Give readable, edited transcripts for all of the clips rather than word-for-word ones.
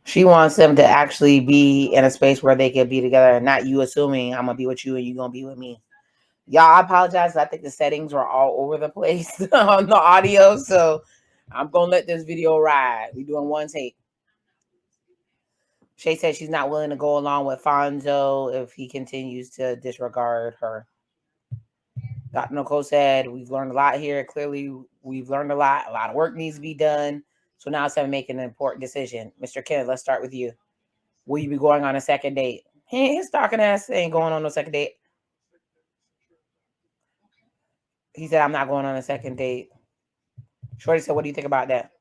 She wants them to actually be in a space where they can be together and not you assuming I'm gonna be with you and you gonna be with me. Y'all, I apologize. I think the settings were all over the place on the audio, so I'm gonna let this video ride. We doing one take. Shay said she's not willing to go along with Fonzo if he continues to disregard her. Dr. Nicole said, we've learned a lot here. Clearly, we've learned a lot. A lot of work needs to be done. So now it's time to make an important decision. Mr. Kenneth, let's start with you. Will you be going on a second date? His talking ass ain't going on no second date. He said, I'm not going on a second date. Shorty said, what do you think about that?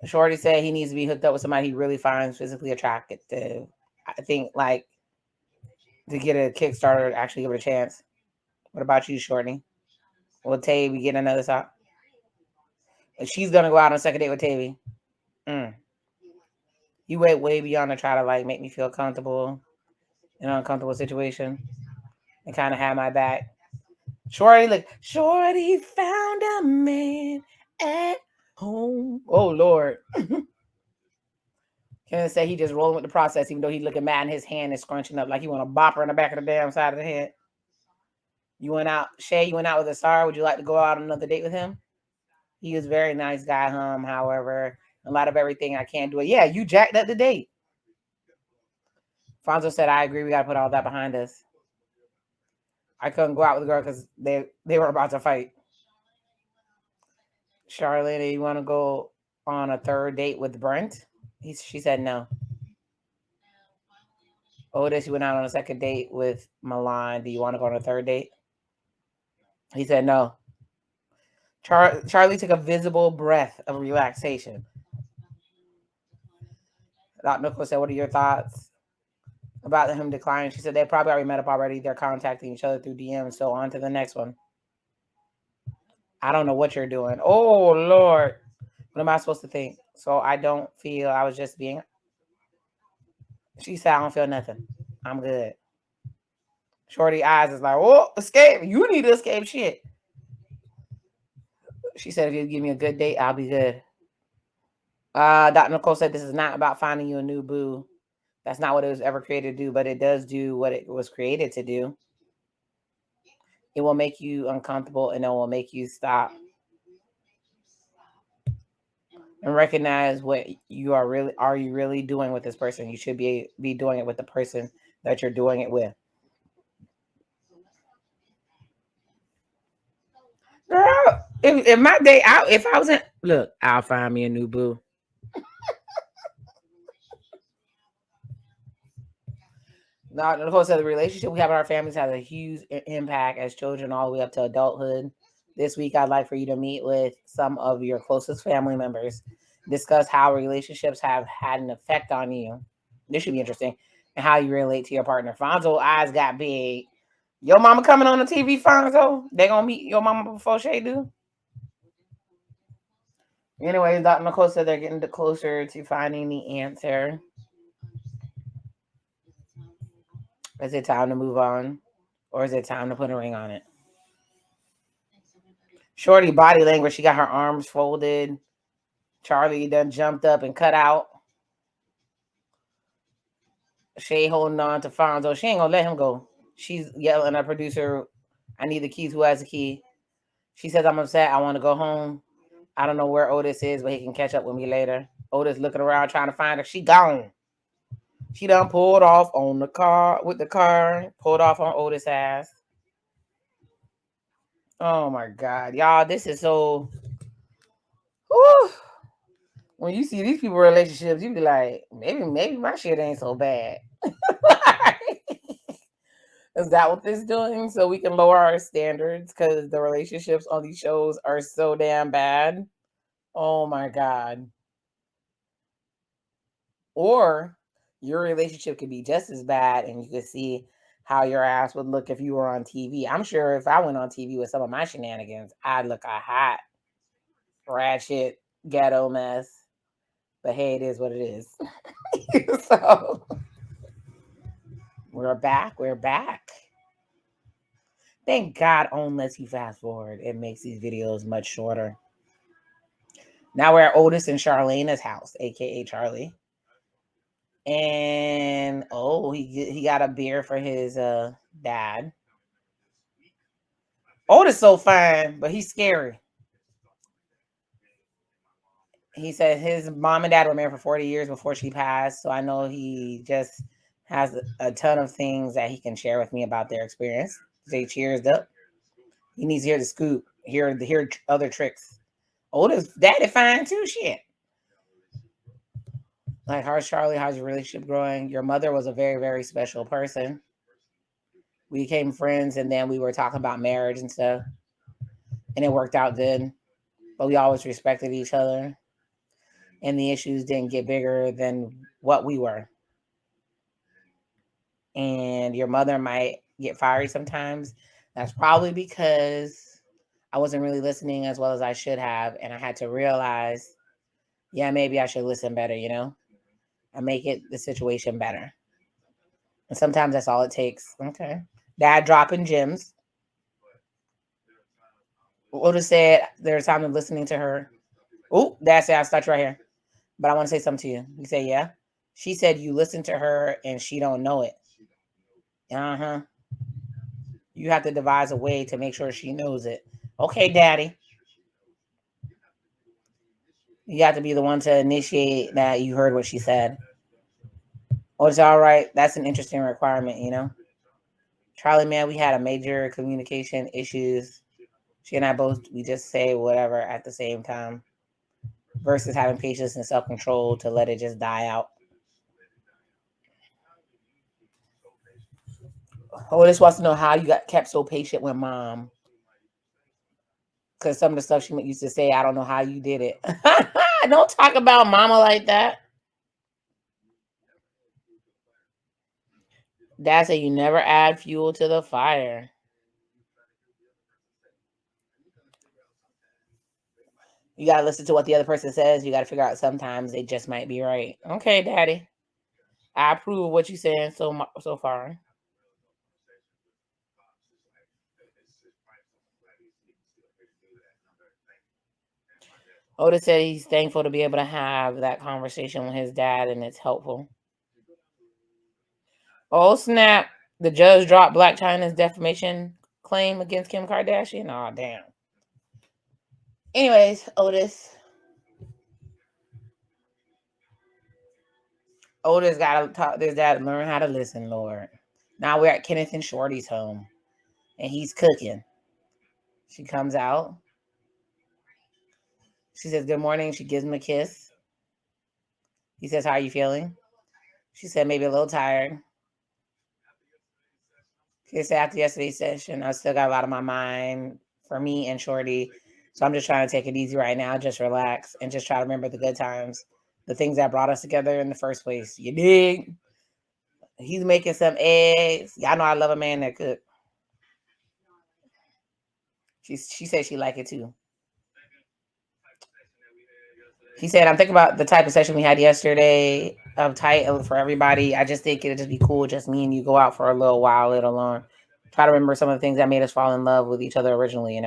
Shorty said he needs to be hooked up with somebody he really finds physically attractive. I think, like, to get a Kickstarter, actually give it a chance. What about you, Shorty? Will Tavy get another shot? She's going to go out on a second date with Tavy. You went way beyond to try to, like, make me feel comfortable in an uncomfortable situation and kind of have my back. Shorty, look. Shorty found a man at home. Oh, Lord. Kenneth say he just rolling with the process, even though he looking mad and his hand is scrunching up like he want to bop her in the back of the damn side of the head. You went out, Shay, you went out with Asar. Would you like to go out on another date with him? He was a very nice guy, however, a lot of everything I can't do it. Yeah, you jacked up the date. Fonzo said, I agree. We got to put all that behind us. I couldn't go out with the girl because they were about to fight. Charlotte, you want to go on a third date with Brent? She said no. Otis, you went out on a second date with Milan. Do you want to go on a third date? He said no. Charlie took a visible breath of relaxation. Dr. Nichols said, what are your thoughts about him declining? She said they probably already met up already. They're contacting each other through DMs. So on to the next one. I don't know what you're doing. Oh, Lord. What am I supposed to think? So I don't feel I was just being... She said, I don't feel nothing. I'm good. Shorty eyes is like, oh, escape. You need to escape shit. She said, if you give me a good date, I'll be good. Dr. Nicole said, this is not about finding you a new boo. That's not what it was ever created to do, but it does do what it was created to do. It will make you uncomfortable and it will make you stop and recognize what you are you really doing with this person. You should be doing it with the person that you're doing it with. Girl, if my day out, if I was in, look, I'll find me a new boo. Now, the course of the relationship we have in our families has a huge impact as children all the way up to adulthood. This week, I'd like for you to meet with some of your closest family members, discuss how relationships have had an effect on you. This should be interesting, and how you relate to your partner. Fonzo's eyes got big. Your mama coming on the TV, Fonzo? They gonna meet your mama before Shay do? Anyway, Dr. Nicole said they're getting closer to finding the answer. Is it time to move on? Or is it time to put a ring on it? Shorty body language. She got her arms folded. Charlie done jumped up and cut out. Shay holding on to Fonzo. She ain't gonna let him go. She's yelling at producer, I need the keys. Who has the key? She says, I'm upset. I want to go home. I don't know where Otis is, but he can catch up with me later. Otis looking around trying to find her. She gone. She done pulled off on the car with the car. Pulled off on Otis' ass. Oh my God. Y'all, this is so... Whew. When you see these people relationships, you be like, maybe my shit ain't so bad. Is that what this doing? So we can lower our standards because the relationships on these shows are so damn bad. Oh my God. Or your relationship could be just as bad and you could see how your ass would look if you were on TV. I'm sure if I went on TV with some of my shenanigans, I'd look a hot, ratchet, ghetto mess. But hey, it is what it is. So we're back. Thank God OWN lets you fast forward. It makes these videos much shorter. Now we're at Otis and Charlena's house, aka Charlie. And he got a beer for his dad. Otis so fine, but he's scary. He said his mom and dad were married for 40 years before she passed. So I know he just has a ton of things that he can share with me about their experience. They cheersed up. He needs to hear the scoop, hear other tricks. Otis, daddy fine too, shit. Like, how's Charlie? How's your relationship growing? Your mother was a very, very special person. We became friends, and then we were talking about marriage and stuff, and it worked out good. But we always respected each other, and the issues didn't get bigger than what we were. And your mother might get fiery sometimes. That's probably because I wasn't really listening as well as I should have, and I had to realize, yeah, maybe I should listen better, and make it the situation better. And sometimes that's all it takes. Okay. Dad dropping gems. Otis said there's time of listening to her. Oh, Dad said, I'll start you right here. But I want to say something to you. You say, yeah. She said you listen to her and she don't know it. Uh-huh. You have to devise a way to make sure she knows it. Okay, Daddy. You got to be the one to initiate that you heard what she said. Oh, it's all right. That's an interesting requirement. Charlie, man, we had a major communication issues. She and I both, we just say whatever at the same time versus having patience and self-control to let it just die out. Otis wants to know how you got kept so patient with Mom. Because some of the stuff she used to say, I don't know how you did it. Don't talk about Mama like that. Dad said you never add fuel to the fire. You got to listen to what the other person says. You got to figure out sometimes they just might be right. Okay, Daddy. I approve of what you're saying so far. Otis said he's thankful to be able to have that conversation with his dad, and it's helpful. Oh, snap. The judge dropped Black China's defamation claim against Kim Kardashian. Oh, damn. Anyways, Otis got to talk to his dad and learn how to listen, Lord. Now we're at Kenneth and Shorty's home, and he's cooking. She comes out. She says, good morning. She gives him a kiss. He says, how are you feeling? She said, maybe a little tired. She said, after yesterday's session, I still got a lot on my mind for me and Shorty. So I'm just trying to take it easy right now, just relax, and just try to remember the good times, the things that brought us together in the first place. You dig? He's making some eggs. Y'all know I love a man that cook. She said she like it too. He said, I'm thinking about the type of session we had yesterday of tight for everybody. I just think it'd just be cool, just me and you go out for a little while, let alone try to remember some of the things that made us fall in love with each other originally.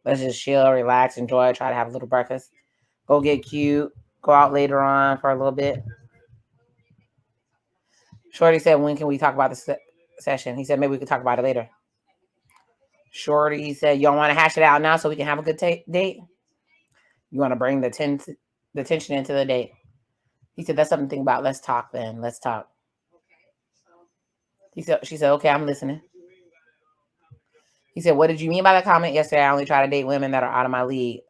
Let's just chill, relax, enjoy, try to have a little breakfast, go get cute, go out later on for a little bit. Shorty said, when can we talk about the session? He said, maybe we could talk about it later. Shorty said, you don't want to hash it out now so we can have a good date? You want to bring the tension into the date? He said, that's something to think about. Let's talk then. Let's talk. She said, okay, I'm listening. He said, what did you mean by that comment yesterday? I only try to date women that are out of my league.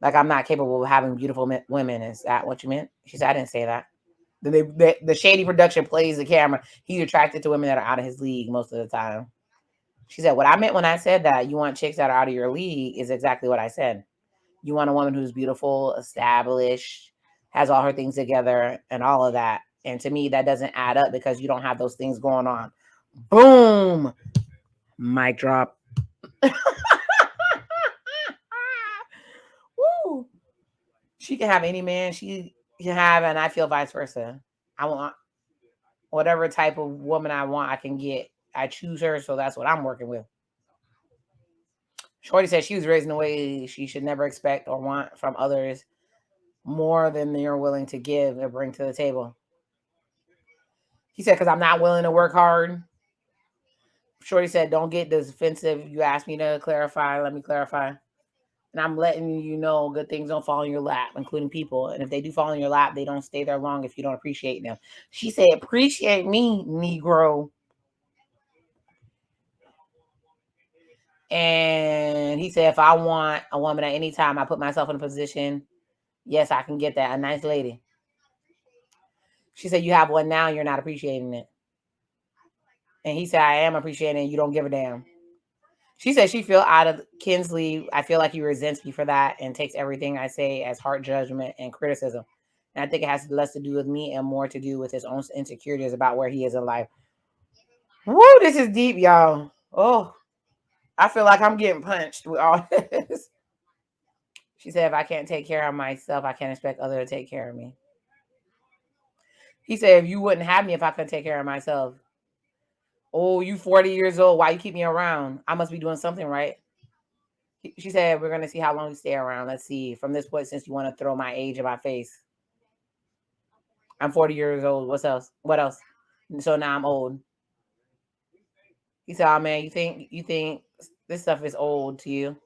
Like, I'm not capable of having beautiful women. Is that what you meant? She said, I didn't say that. The shady production plays the camera. He's attracted to women that are out of his league most of the time. She said, what I meant when I said that, you want chicks that are out of your league is exactly what I said. You want a woman who's beautiful, established, has all her things together, and all of that. And to me, that doesn't add up because you don't have those things going on. Boom. Mic drop. Woo. She can have any man she can have, and I feel vice versa. I want whatever type of woman I want, I can get. I choose her, so that's what I'm working with. Shorty said she was raised in a way she should never expect or want from others more than they're willing to give or bring to the table. He said, because I'm not willing to work hard. Shorty said, don't get defensive. You asked me to clarify. Let me clarify. And I'm letting you know good things don't fall in your lap, including people. And if they do fall in your lap, they don't stay there long if you don't appreciate them. She said, appreciate me, Negro. And he said, if I want a woman at any time, I put myself in a position. Yes, I can get that. A nice lady. She said, you have one now, you're not appreciating it. And he said, I am appreciating it. You don't give a damn. She said she feel out of Kinsley. I feel like he resents me for that and takes everything I say as hard judgment and criticism. And I think it has less to do with me and more to do with his own insecurities about where he is in life. Woo, this is deep, y'all. Oh, I feel like I'm getting punched with all this. She said, if I can't take care of myself, I can't expect others to take care of me. He said, if you wouldn't have me if I couldn't take care of myself. Oh, you 40 years old. Why you keep me around? I must be doing something right. She said, we're going to see how long you stay around. Let's see. From this point, since you want to throw my age in my face. I'm 40 years old. What else? What else? So now I'm old. He said, oh, man, you think this stuff is old to you?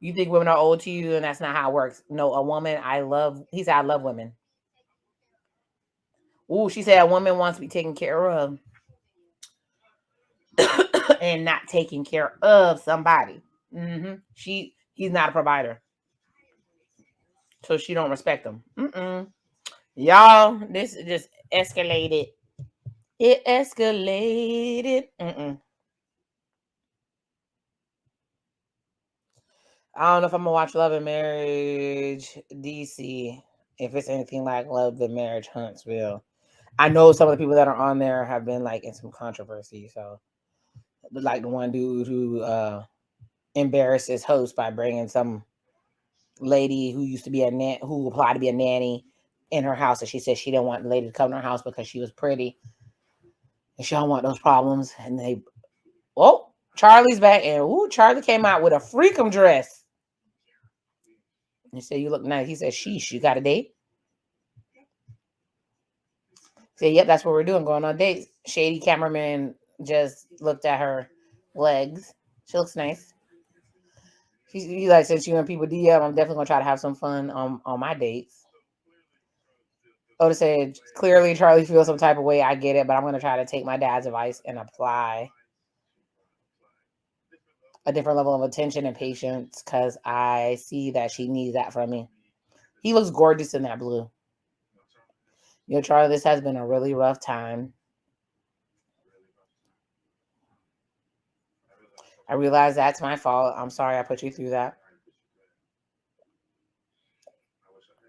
You think women are old to you, and that's not how it works. No, a woman, he said, I love women. Ooh, she said a woman wants to be taken care of and not taking care of somebody. He's not a provider. So she don't respect him. Y'all, this just escalated. It escalated. I don't know if I'm gonna watch Love and Marriage DC. If it's anything like Love and Marriage Huntsville. I know some of the people that are on there have been like in some controversy. So, like the one dude who embarrassed his host by bringing some lady who used to be who applied to be a nanny in her house, and she said she didn't want the lady to come to her house because she was pretty, and she don't want those problems. And Charlie's back, and Charlie came out with a freakum dress. He said, "You look nice." He said, "Sheesh, you got a date?" He said, "Yep, that's what we're doing, going on dates." Shady cameraman just looked at her legs. She looks nice. He like, since you and people DM, I'm definitely gonna try to have some fun on my dates. Oda said, clearly Charlie feels some type of way. I get it, but I'm gonna try to take my dad's advice and apply a different level of attention and patience because I see that she needs that from me. He looks gorgeous in that blue. Charlie, this has been a really rough time. I realize that's my fault. I'm sorry I put you through that.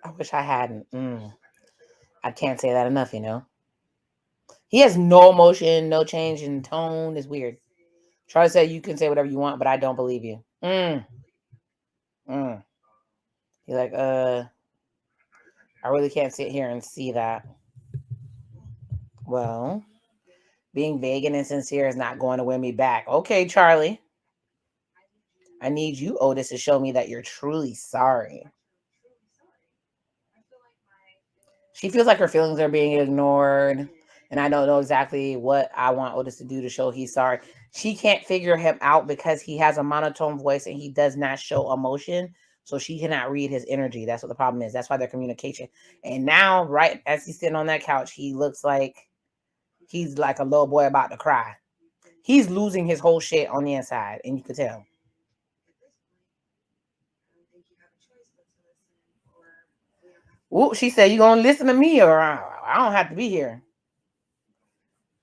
I wish I hadn't. I can't say that enough, He has no emotion, no change in tone. It's weird. Charlie said, you can say whatever you want, but I don't believe you. He's like, I really can't sit here and see that. Well, being vague and insincere is not going to win me back. Okay, Charlie. I need you, Otis, to show me that you're truly sorry. She feels like her feelings are being ignored, and I don't know exactly what I want Otis to do to show he's sorry. She can't figure him out because he has a monotone voice and he does not show emotion, so she cannot read his energy. That's what the problem is. That's why their communication. And now, right as he's sitting on that couch, he looks like he's like a little boy about to cry. He's losing his whole shit on the inside, and you could tell. Ooh, she said, you gonna listen to me or I don't have to be here.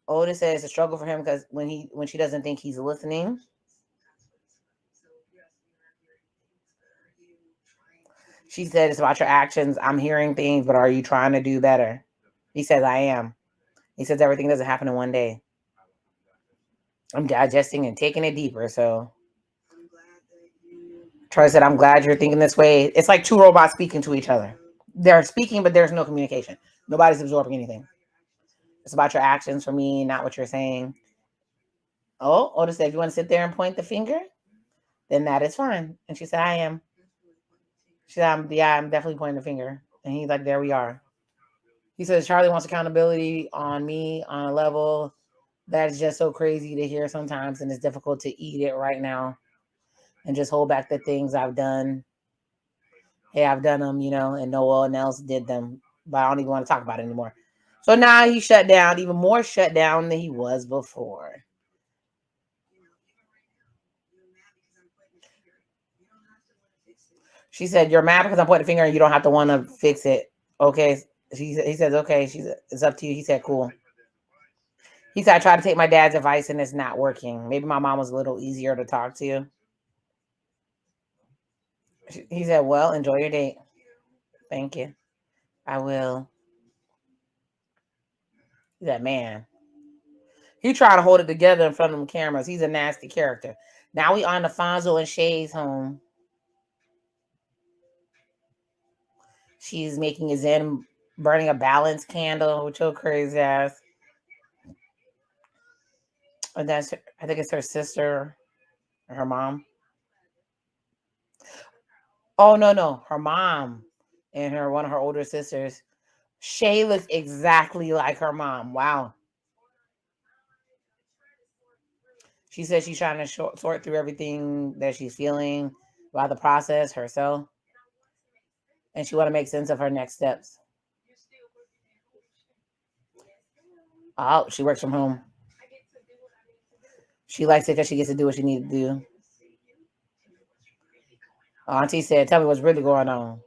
Otis said it's a struggle for him because when she doesn't think he's listening. She said it's about your actions. I'm hearing things, but are you trying to do better? He says, I am. He says everything doesn't happen in one day. I'm digesting and taking it deeper. So Troy said, I'm glad you're thinking this way. It's like two robots speaking to each other. They're speaking, but there's no communication. Nobody's absorbing anything. It's about your actions for me, not what you're saying. Oh, Oda said, if you want to sit there and point the finger, then that is fine. And she said, I am. She said, yeah, I'm definitely pointing the finger. And he's like, there we are. He says, Charlie wants accountability on me on a level that's just so crazy to hear sometimes. And it's difficult to eat it right now and just hold back the things I've done. Hey, I've done them, and no one else did them. But I don't even want to talk about it anymore. So now he's shut down, even more shut down than he was before. She said, you're mad because I'm pointing the finger and you don't have to want to fix it. Okay. He says, okay. It's up to you. He said, cool. He said, I tried to take my dad's advice and it's not working. Maybe my mom was a little easier to talk to. He said, well, enjoy your date. Thank you. I will. He said, man. He tried to hold it together in front of them cameras. He's a nasty character. Now we on the Fonzo and Shay's home. She's making his in burning a balance candle with your crazy ass. And that's, I think it's her sister or her mom. Oh no, her mom and one of her older sisters. Shay looks exactly like her mom. Wow. She says she's trying to sort through everything that she's feeling about the process herself, and she want to make sense of her next steps. Oh, she works from home. She likes it because she gets to do what she needs to do. Auntie said, "Tell me what's really going on."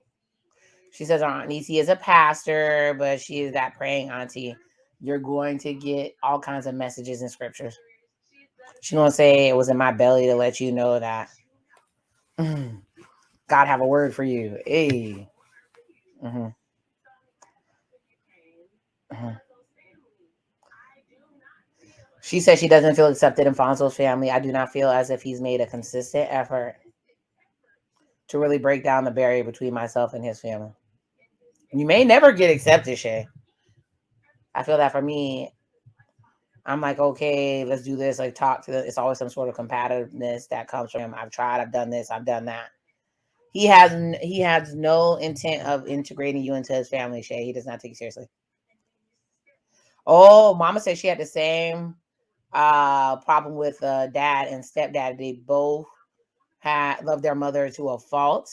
She says her Aunt Niecy is a pastor, but she is that praying auntie. You're going to get all kinds of messages and scriptures. She's gonna say it was in my belly to let you know that God have a word for you. Hey. Mm-hmm. Mm-hmm. She says she doesn't feel accepted in Fonzo's family. I do not feel as if he's made a consistent effort to really break down the barrier between myself and his family. You may never get accepted, Shay. I feel that for me, I'm like, okay, let's do this. Like, talk to them. It's always some sort of competitiveness that comes from him. I've tried. I've done this. I've done that. He has no intent of integrating you into his family, Shay. He does not take you seriously. Oh, Mama said she had the same problem with dad and stepdad. They both had loved their mother to a fault,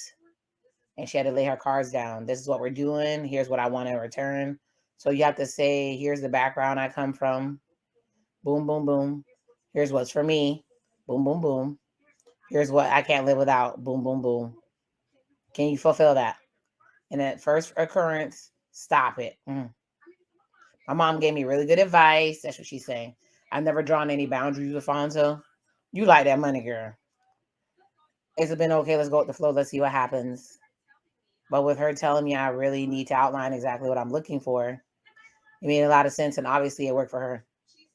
and she had to lay her cards down. This is what we're doing. Here's what I want in return. So you have to say, here's the background I come from. Boom, boom, boom. Here's what's for me. Boom, boom, boom. Here's what I can't live without. Boom, boom, boom. Can you fulfill that? And at first occurrence, stop it. My mom gave me really good advice. That's what she's saying. I've never drawn any boundaries with Fonzo. You like that money, girl. It's been okay. Let's go with the flow. Let's see what happens. But with her telling me I really need to outline exactly what I'm looking for, it made a lot of sense. And obviously, it worked for her.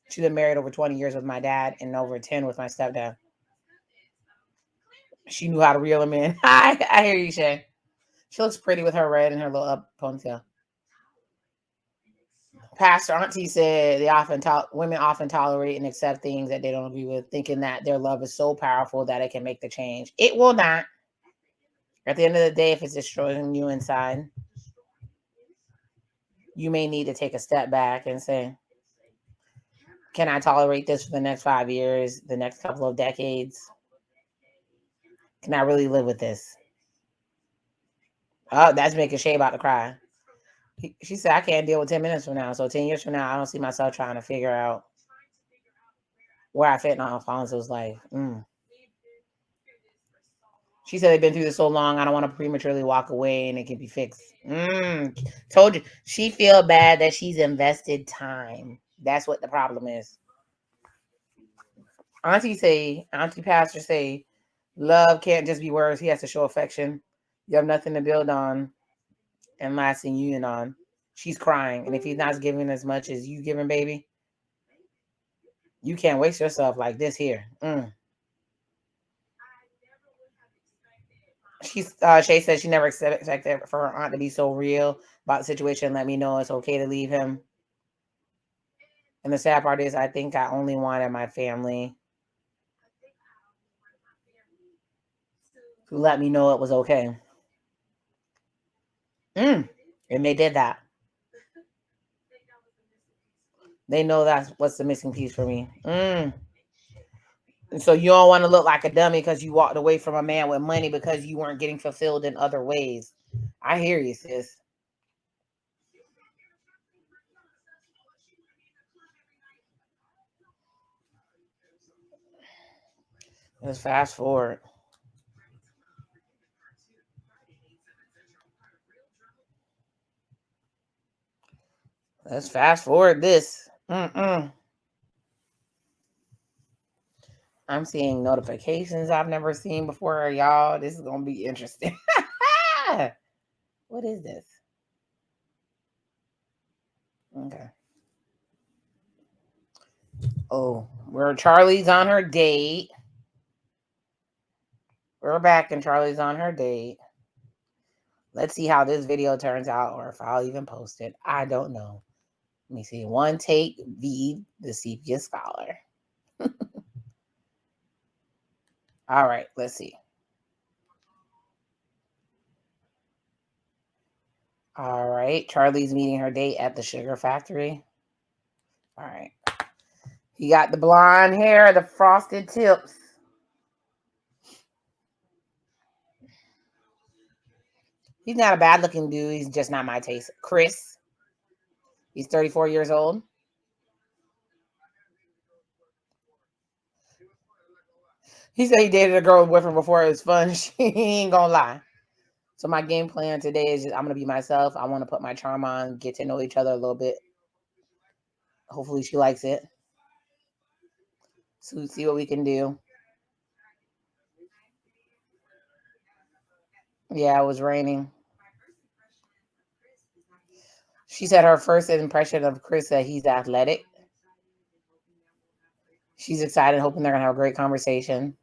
She's been married over 20 years with my dad and over 10 with my stepdad. She knew how to reel him in. I hear you, Shay. She looks pretty with her red and her little up ponytail. Pastor Auntie said women often tolerate and accept things that they don't agree with, thinking that their love is so powerful that it can make the change. It will not. At the end of the day, if it's destroying you inside, you may need to take a step back and say, can I tolerate this for the next 5 years, the next couple of decades? Can I really live with this? Oh, that's making Shay about to cry. She said, I can't deal with 10 minutes from now. So 10 years from now, I don't see myself trying to figure out where I fit in Alfonso's life. She said they've been through this so long, I don't want to prematurely walk away and it can be fixed. Told you. She feel bad that she's invested time. That's what the problem is. Auntie Pastor say, love can't just be words. He has to show affection. You have nothing to build on and lasting union on. She's crying. And if he's not giving as much as you giving, baby, you can't waste yourself like this here. Shay said she never expected for her aunt to be so real about the situation. Let me know it's okay to leave him. And the sad part is, I think I only wanted my family. to let me know it was okay. And they did that. They know that's what's the missing piece for me. And so you don't want to look like a dummy because you walked away from a man with money because you weren't getting fulfilled in other ways. I hear you, sis. Let's fast forward. Let's fast forward this. I'm seeing notifications I've never seen before, y'all. This is gonna be interesting. What is this? Okay. Oh, where Charlie's on her date. We're back and Charlie's on her date. Let's see how this video turns out or if I'll even post it. I don't know. Let me see. One take V, the sepia scholar. All right, let's see. All right, Charlie's meeting her date at the sugar factory. All right. He got the blonde hair, the frosted tips. He's not a bad looking dude. He's just not my taste. Chris. He's 34 years old. He said he dated a girl with him before. It was fun. She ain't gonna lie. So my game plan today is I'm gonna be myself. I want to put my charm on, get to know each other a little bit. Hopefully she likes it. So see what we can do. Yeah, it was raining. She said her first impression of Chris that he's athletic. She's excited, hoping they're gonna have a great conversation.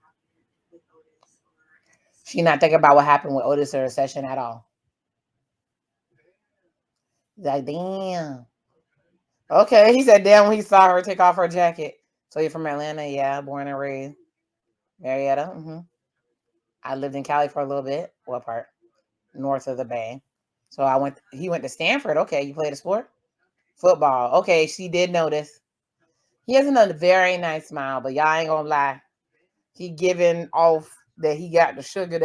She's not thinking about what happened with Otis or a session at all. He's like, damn. Okay, he said, damn, when he saw her take off her jacket. So you're from Atlanta? Yeah, born and raised. Marietta. I lived in Cali for a little bit. What part? North of the Bay. So he went to Stanford. Okay, you played a sport? Football. Okay, she did notice. He has a very nice smile, but y'all ain't gonna lie. He giving off that he got the sugar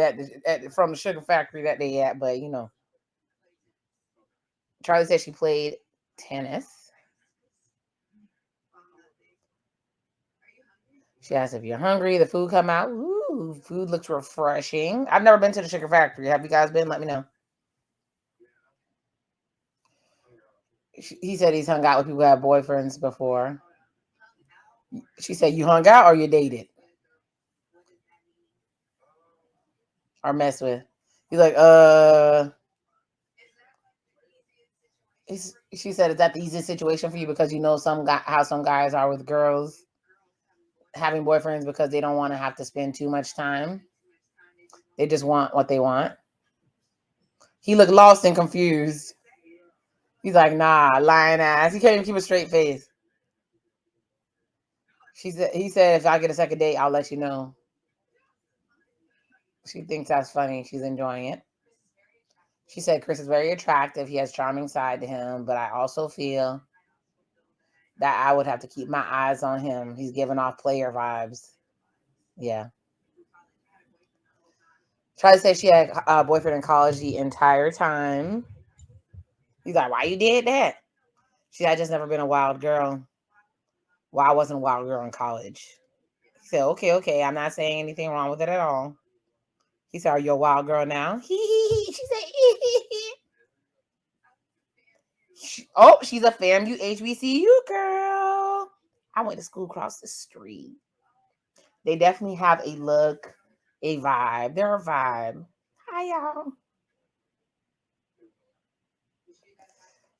from the sugar factory that they at, but you know. Charlie said she played tennis. She asked if you're hungry. The food come out. Ooh, food looks refreshing. I've never been to the sugar factory. Have you guys been? Let me know. He said he's hung out with people who have boyfriends before. She said, you hung out or you dated? Or messed with? He's like, she said, is that the easiest situation for you because you know how some guys are with girls having boyfriends because they don't want to have to spend too much time. They just want what they want. He looked lost and confused. He's like, nah, lying ass. He can't even keep a straight face. He said, if I get a second date, I'll let you know. She thinks that's funny. She's enjoying it. She said Chris is very attractive. He has charming side to him, but I also feel that I would have to keep my eyes on him. He's giving off player vibes. Yeah. Try to say she had a boyfriend in college the entire time. He's like, why you did that? She said, I just never been a wild girl. Well, I wasn't a wild girl in college. He said, okay. I'm not saying anything wrong with it at all. He said, are you a wild girl now? She said, oh, she's a FAMU HBCU girl. I went to school across the street. They definitely have a look, a vibe. They're a vibe. Hi, y'all.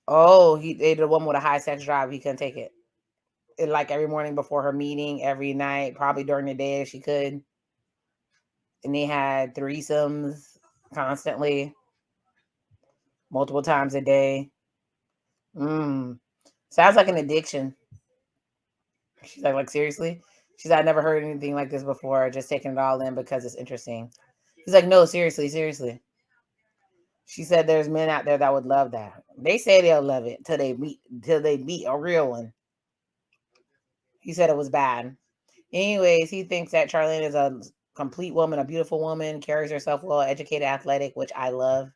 Oh, they the one with a high sex drive. He couldn't take it. Like every morning before her meeting, every night, probably during the day if she could. And they had threesomes constantly, multiple times a day. Sounds like an addiction. She's like seriously? She's I never heard anything like this before. Just taking it all in because it's interesting. He's like, no, seriously, seriously. She said there's men out there that would love that. They say they'll love it till they meet a real one. He said it was bad. Anyways, he thinks that Charlene is a complete woman, a beautiful woman, carries herself well, educated, athletic, which I love.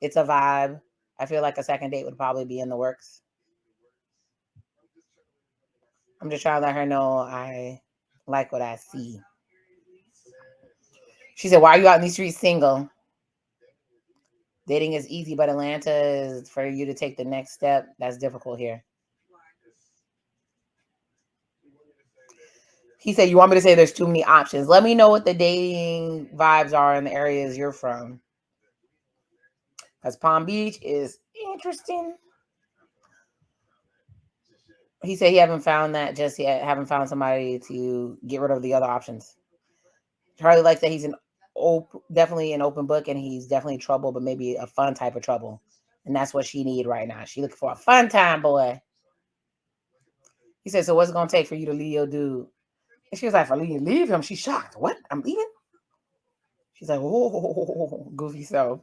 It's a vibe. I feel like a second date would probably be in the works. I'm just trying to let her know I like what I see. She said, why are you out in these streets single? Dating is easy, but Atlanta is for you to take the next step. That's difficult here. He said, you want me to say there's too many options? Let me know what the dating vibes are in the areas you're from. Because Palm Beach is interesting. He said he haven't found that just yet. Haven't found somebody to get rid of the other options. Charlie likes that he's definitely an open book, and he's definitely trouble, but maybe a fun type of trouble. And that's what she need right now. She looking for a fun time boy. He said, so what's it going to take for you to leave your dude? And she was like, for me to leave him? She's shocked. What? I'm leaving? She's like, oh, goofy self.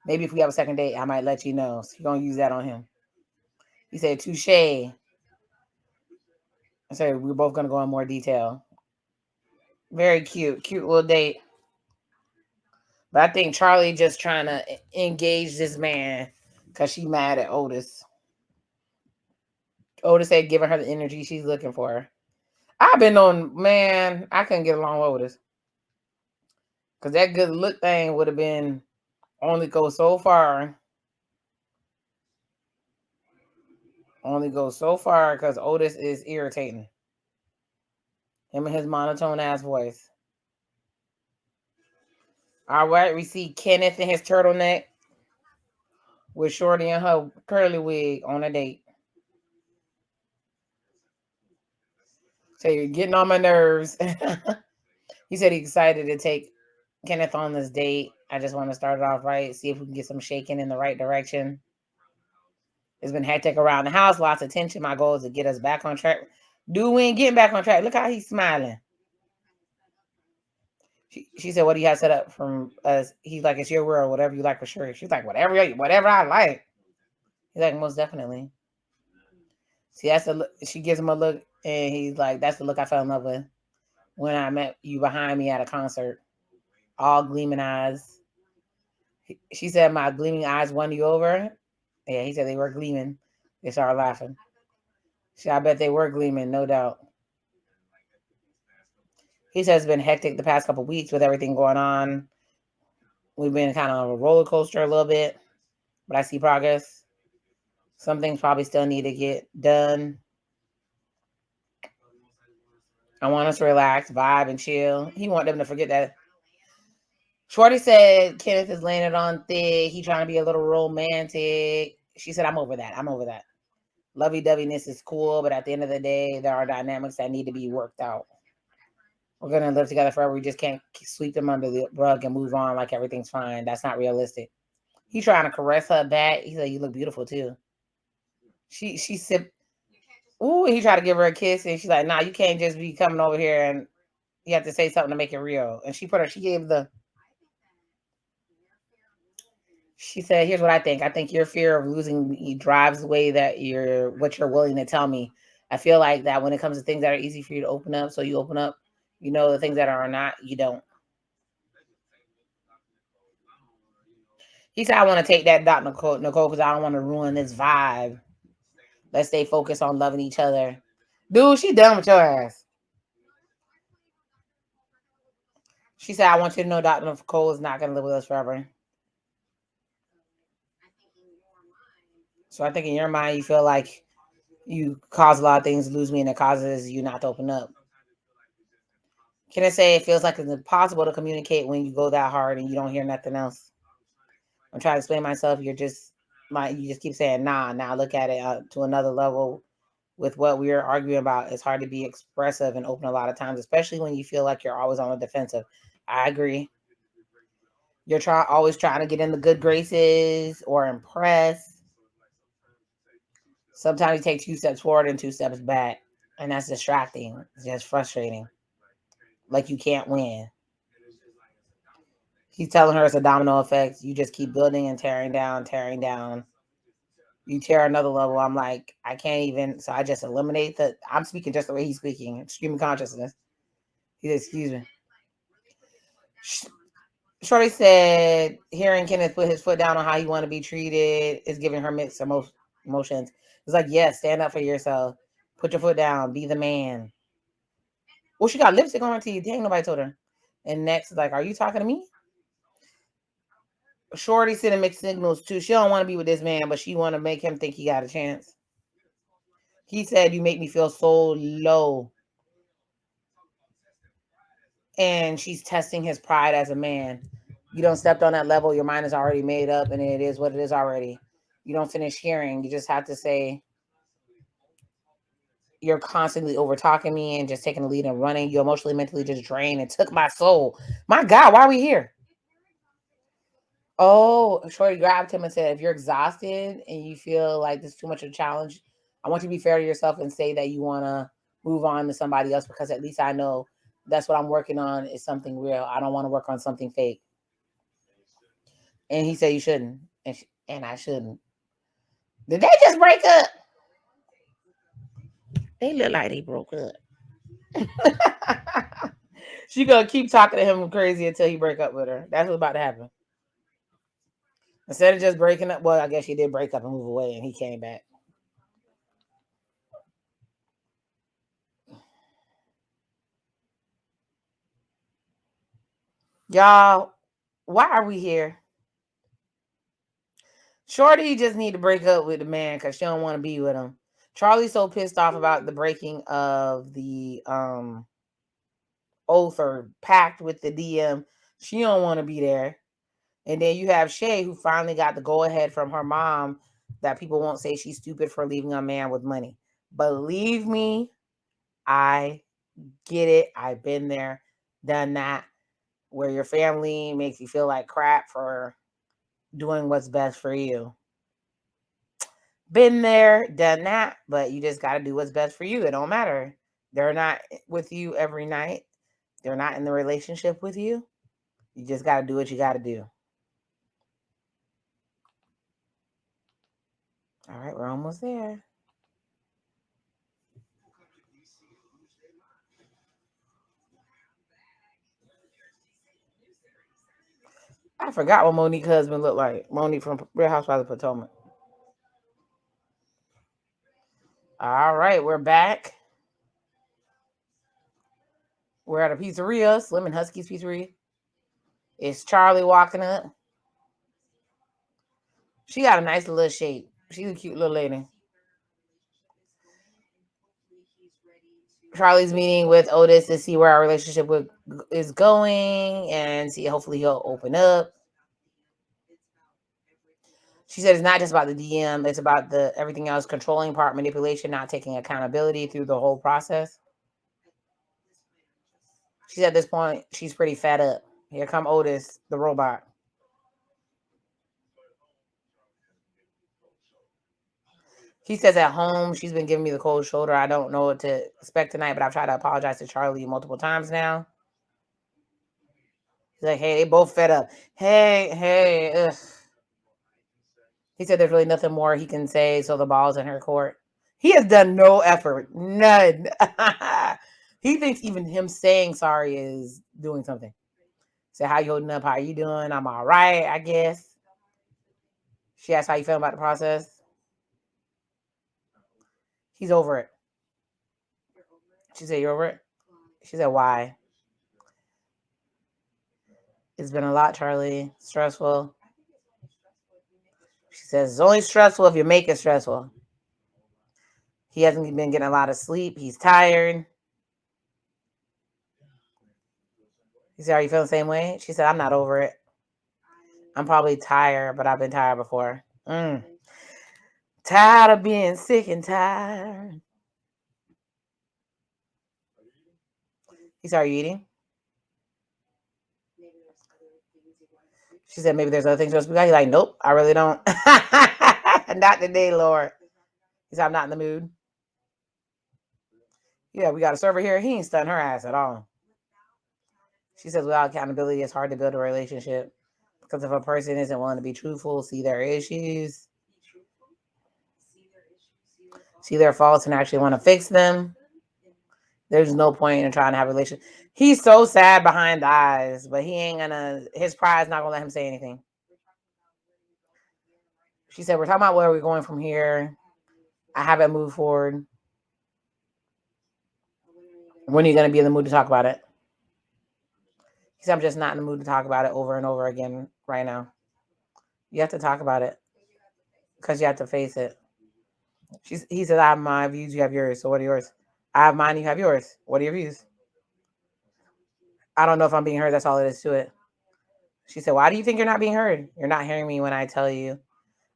Maybe if we have a second date, I might let you know. So you're going to use that on him. He said, touche. I said, we're both going to go in more detail. Very cute. Cute little date. But I think Charlie just trying to engage this man because she mad at Otis. Otis had given her the energy she's looking for. I've been on, man, I couldn't get along with Otis. Because that good look thing would have been only go so far. Only go so far because Otis is irritating. Him and his monotone ass voice. All right, we see Kenneth in his turtleneck with Shorty and her curly wig on a date. So you're getting on my nerves. He said he's excited to take Kenneth on this date. I just want to start it off right, see if we can get some shaking in the right direction. It's been hectic around the house, lots of tension. My goal is to get us back on track. Dude, we ain't getting back on track. Look how he's smiling. She said, what do you have set up from us? He's like, it's your world, whatever you like for sure. She's like, whatever I like. He's like, most definitely. See, that's the look. She gives him a look, and he's like, that's the look I fell in love with when I met you behind me at a concert. All gleaming eyes. She said, my gleaming eyes won you over. Yeah, he said they were gleaming. They started laughing. I bet they were gleaming, no doubt. He says it's been hectic the past couple of weeks with everything going on. We've been kind of a roller coaster a little bit, but I see progress. Some things probably still need to get done. I want us to relax, vibe, and chill. He want them to forget that. Shorty said Kenneth is laying it on thick. He trying to be a little romantic. She said, I'm over that. I'm over that. Lovey-doveyness is cool, but at the end of the day, there are dynamics that need to be worked out. We're going to live together forever. We just can't sweep them under the rug and move on like everything's fine. That's not realistic. He trying to caress her back. He said, you look beautiful too. She sipped. Ooh, he tried to give her a kiss, and she's like, nah, you can't just be coming over here and you have to say something to make it real. And she gave the, she said, here's what I think. I think your fear of losing me drives the way that what you're willing to tell me. I feel like that when it comes to things that are easy for you to open up, so you open up, the things that are not, you don't. He said, I want to take that Dr. Nicole, because I don't want to ruin this vibe. Let's stay focused on loving each other. Dude, she done with your ass. She said, I want you to know Dr. Nicole is not going to live with us forever. So I think in your mind, you feel like you cause a lot of things to lose me, and it causes you not to open up. Can I say it feels like it's impossible to communicate when you go that hard and you don't hear nothing else? I'm trying to explain myself. You just keep saying, nah, now look at it to another level with what we're arguing about. It's hard to be expressive and open a lot of times, especially when you feel like you're always on the defensive. I agree. You're always trying to get in the good graces or impress. Sometimes you take 2 steps forward and 2 steps back, and that's distracting. It's just frustrating. Like you can't win. He's telling her it's a domino effect. You just keep building and tearing down, tearing down. You tear another level. I'm like, I can't even. So I just eliminate the. I'm speaking just the way he's speaking. Stream of consciousness. He said, excuse me. Shorty said, hearing Kenneth put his foot down on how he want to be treated is giving her mixed emotions. It's like, yes, stand up for yourself. Put your foot down. Be the man. Well, she got lipstick on her teeth. Dang, nobody told her. And next is like, are you talking to me? Shorty sending mixed signals too. She don't want to be with this man, but she want to make him think he got a chance. He said, you make me feel so low. And she's testing his pride as a man. You don't step on that level. Your mind is already made up, and it is what it is already. You don't finish hearing. You just have to say, you're constantly over talking me and just taking the lead and running. You emotionally, mentally just drained and took my soul. My God, why are we here? Oh, Shorty grabbed him and said, if you're exhausted and you feel like this is too much of a challenge, I want you to be fair to yourself and say that you want to move on to somebody else, because at least I know that's what I'm working on is something real. I don't want to work on something fake. And he said you shouldn't. And I shouldn't. Did they just break up? They look like they broke up. She gonna keep talking to him crazy until he break up with her. That's what's about to happen. Instead of just breaking up, well, I guess she did break up and move away, and he came back. Y'all, why are we here? Shorty just need to break up with the man because she don't want to be with him. Charlie's so pissed off about the breaking of the oath or pact with the DM. She don't want to be there. And then you have Shay, who finally got the go-ahead from her mom that people won't say she's stupid for leaving a man with money. Believe me, I get it. I've been there, done that, where your family makes you feel like crap for doing what's best for you. Been there, done that, but you just got to do what's best for you. It don't matter. They're not with you every night. They're not in the relationship with you. You just got to do what you got to do. All right, we're almost there. I forgot what Monique's husband looked like. Monique from Real Housewives of Potomac. All right, we're back. We're at a pizzeria, Slim and Husky's Pizzeria. It's Charlie walking up. She got a nice little shape. She's a cute little lady. Charlie's meeting with Otis to see where our relationship is going and see. Hopefully, he'll open up. She said it's not just about the DM; it's about the everything else, controlling part, manipulation, not taking accountability through the whole process. She's at this point, she's pretty fed up. Here come Otis, the robot. He says at home, she's been giving me the cold shoulder. I don't know what to expect tonight, but I've tried to apologize to Charlie multiple times now. He's like, hey, they both fed up. Hey, ugh. He said there's really nothing more he can say, so the ball's in her court. He has done no effort. None. He thinks even him saying sorry is doing something. So how you holding up? How you doing? I'm all right, I guess. She asked how you feel about the process. He's over it. She said, you're over it? She said, why? It's been a lot, Charlie. Stressful. She says, it's only stressful if you make it stressful. He hasn't been getting a lot of sleep. He's tired. He said, are you feeling the same way? She said, I'm not over it. I'm probably tired, but I've been tired before. Tired of being sick and tired. He said, are you eating? She said, maybe there's other things you're supposed to be. He's like, nope, I really don't. Not today, Lord. He said, I'm not in the mood. Yeah, we got a server here. He ain't stunned her ass at all. She says without accountability, it's hard to build a relationship. Because if a person isn't willing to be truthful, see their issues, see their faults, and actually want to fix them, there's no point in trying to have a relationship. He's so sad behind the eyes, but he ain't gonna, his pride's not gonna let him say anything. She said, we're talking about where we're going from here. I haven't moved forward. When are you gonna be in the mood to talk about it? He said, I'm just not in the mood to talk about it over and over again right now. You have to talk about it because you have to face it. He said, I have my views, you have yours. So what are yours? I have mine, you have yours. What are your views? I don't know if I'm being heard. That's all it is to it. She said, why do you think you're not being heard? You're not hearing me when I tell you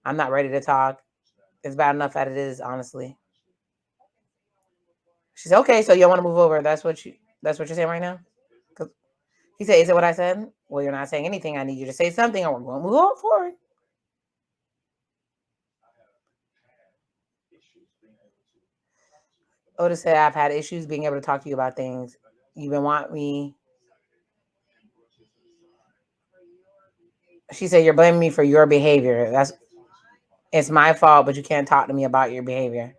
I'm not ready to talk. It's bad enough that it is, honestly. She said, okay, so you don't want to move over. That's what you're saying right now? He said, is it what I said? Well, you're not saying anything. I need you to say something or we're going to move on forward. Otis said, I've had issues being able to talk to you about things. You've been wanting me. She said, you're blaming me for your behavior. It's my fault, but you can't talk to me about your behavior.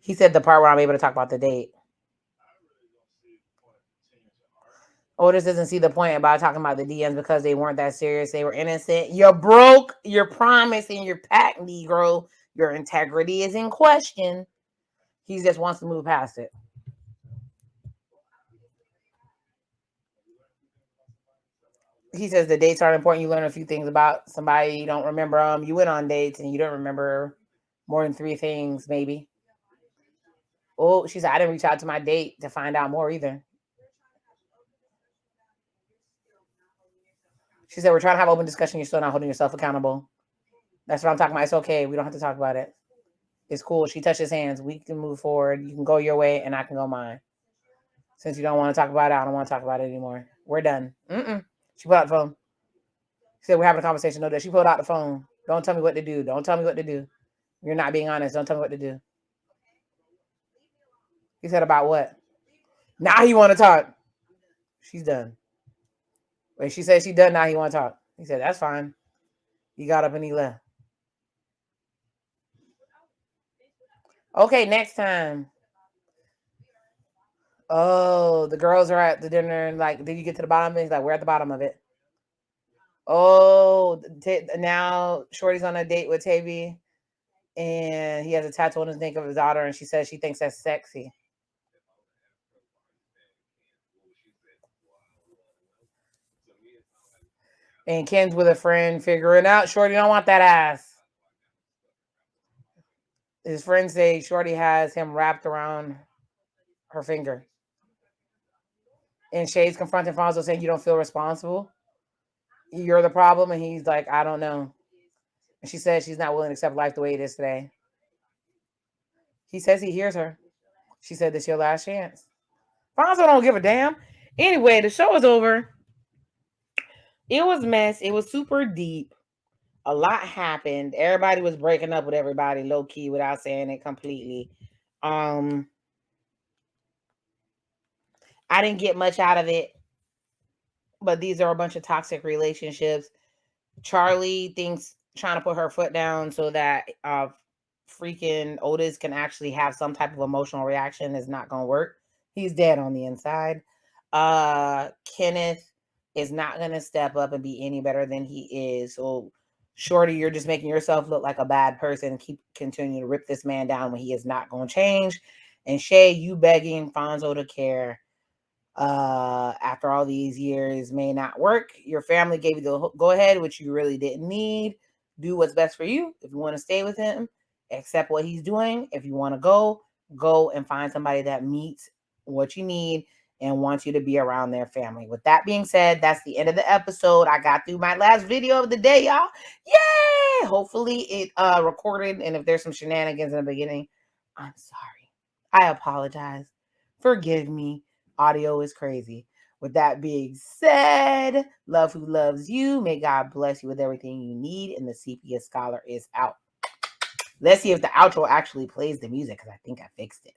He said the part where I'm able to talk about the date. Otis doesn't see the point about talking about the DMs because they weren't that serious. They were innocent. You're broke. You're promising your pack, Negro. Your integrity is in question. He just wants to move past it. He says the dates aren't important. You learn a few things about somebody. You don't remember them. You went on dates and you don't remember more than 3 things, maybe. Oh, she said, I didn't reach out to my date to find out more either. She said, we're trying to have open discussion. You're still not holding yourself accountable. That's what I'm talking about. It's okay. We don't have to talk about it. It's cool. She touched his hands. We can move forward. You can go your way and I can go mine. Since you don't want to talk about it, I don't want to talk about it anymore. We're done. She pulled out the phone. She said, we're having a conversation. No, that she pulled out the phone. Don't tell me what to do. Don't tell me what to do. You're not being honest. Don't tell me what to do. He said, about what? Now he want to talk. She's done. Wait, she said she done. Now he want to talk. He said, that's fine. He got up and he left. Okay, next time. Oh, the girls are at the dinner. And like, did you get to the bottom of it? He's like, we're at the bottom of it. Oh, now Shorty's on a date with Tavy. And he has a tattoo on his neck of his daughter. And she says she thinks that's sexy. And Ken's with a friend figuring out Shorty don't want that ass. His friends say Shorty has him wrapped around her finger. And Shay's confronting Fonzo saying, you don't feel responsible? You're the problem? And he's like, I don't know. And she says she's not willing to accept life the way it is today. He says he hears her. She said, this your last chance. Fonzo don't give a damn. Anyway, the show is over. It was mess. It was super deep. A lot happened. Everybody was breaking up with everybody low key without saying it completely. I didn't get much out of it, but these are a bunch of toxic relationships. Charlie thinks trying to put her foot down so that freaking Otis can actually have some type of emotional reaction is not going to work. He's dead on the inside. Kenneth is not going to step up and be any better than he is. So Shorty, you're just making yourself look like a bad person. Keep continuing to rip this man down when he is not going to change. And Shay, you begging Fonzo to care after all these years may not work. Your family gave you the go ahead, which you really didn't need. Do what's best for you. If you want to stay with him, accept what he's doing. If you want to go and find somebody that meets what you need and wants you to be around their family. With that being said, that's the end of the episode. I got through my last video of the day, y'all. Yay! Hopefully it recorded, and if there's some shenanigans in the beginning, I'm sorry. I apologize. Forgive me. Audio is crazy. With that being said, love who loves you. May God bless you with everything you need. And the Sepia Scholar is out. Let's see if the outro actually plays the music because I think I fixed it.